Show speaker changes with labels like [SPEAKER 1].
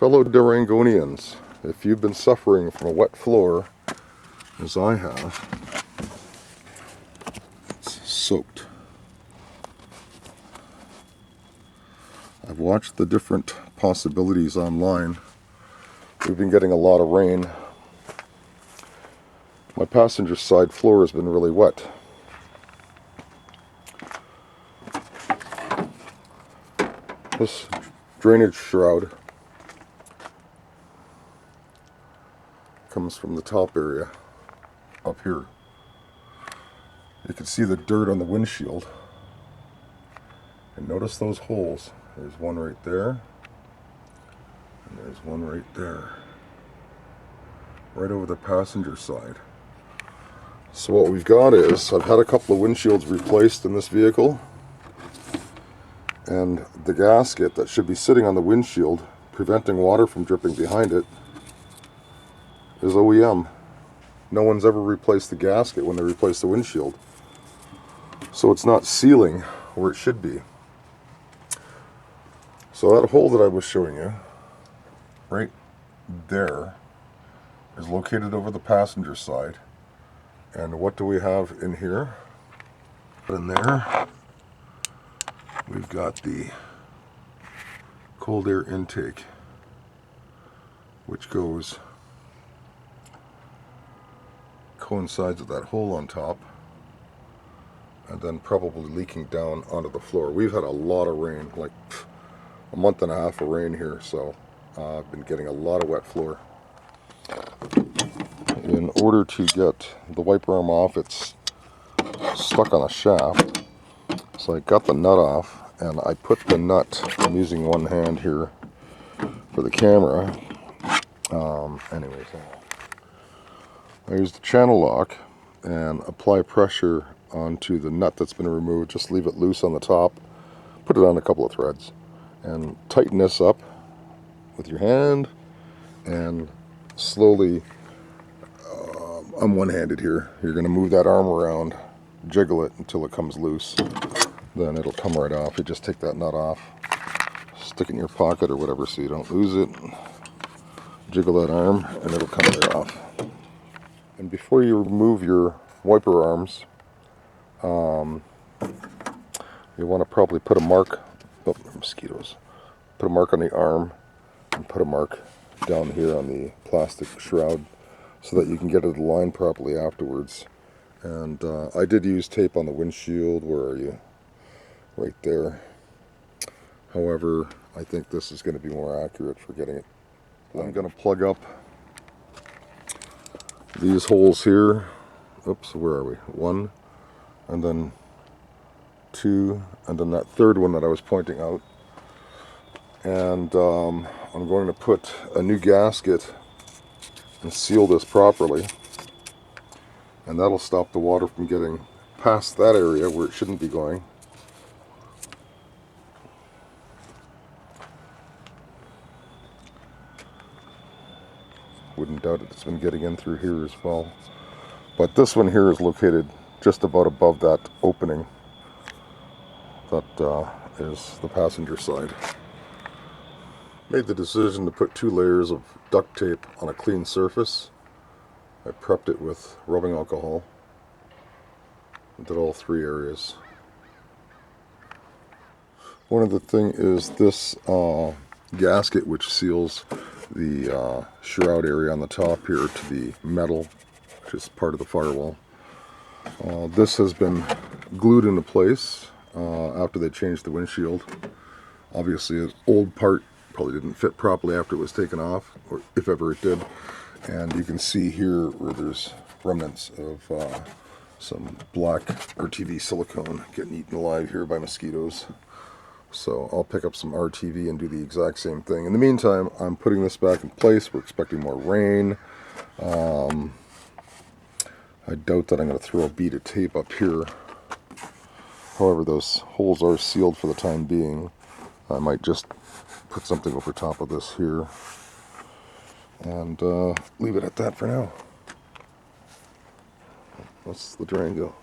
[SPEAKER 1] Fellow Durangonians, if you've been suffering from a wet floor, as I have, it's soaked. I've watched the different possibilities online. We've been getting a lot of rain. My passenger side floor has been really wet. This drainage shroud comes from the top area up here. You can see the dirt on the windshield. And notice those holes. There's one right there, and there's one right there. Right over the passenger side. So what we've got is, I've had a couple of windshields replaced in this vehicle, and the gasket that should be sitting on the windshield, preventing water from dripping behind it, is OEM. No one's ever replaced the gasket when they replace the windshield. So it's not sealing where it should be. So that hole that I was showing you, right there, is located over the passenger side. And what do we have in here? In there, we've got the cold air intake, which coincides with that hole on top, and then probably leaking down onto the floor. We've had a lot of rain, like a month and a half of rain here, so I've been getting a lot of wet floor. In order to get the wiper arm off, it's stuck on a shaft. So I got the nut off, and I put the nut, I'm using one hand here for the camera. Anyways, I used the channel lock and apply pressure onto the nut that's been removed. Just leave it loose on the top, put it on a couple of threads, and tighten this up with your hand, and slowly, I'm one-handed here, you're going to move that arm around, jiggle it until it comes loose, then it'll come right off. You just take that nut off, stick it in your pocket or whatever so you don't lose it, jiggle that arm, and it'll come right off. And before you remove your wiper arms, you want to probably put a mark, mosquitoes, put a mark on the arm, and put a mark down here on the plastic shroud so that you can get it aligned properly afterwards. And I did use tape on the windshield. Where are you? Right there. However, I think this is going to be more accurate for getting it. I'm going to plug up these holes here. Oops, where are we? One, and then two, and then that third one that I was pointing out. And I'm going to put a new gasket and seal this properly, and that'll stop the water from getting past that area where it shouldn't be going. Wouldn't doubt it's been getting in through here as well. But this one here is located just about above that opening that is the passenger side. Made the decision to put 2 layers of duct tape on a clean surface. I prepped it with rubbing alcohol and did all 3 areas. One of the things is this gasket, which seals the shroud area on the top here to the metal, which is part of the firewall. This has been glued into place after they changed the windshield. Obviously an old part probably didn't fit properly after it was taken off, or if ever it did. And you can see here where there's remnants of some black RTV silicone getting eaten alive here by mosquitoes. So I'll pick up some RTV and do the exact same thing. In the meantime, I'm putting this back in place. We're expecting more rain. I doubt that I'm going to throw a bead of tape up here. However, those holes are sealed for the time being. I might just put something over top of this here and leave it at that for now. That's the Durango.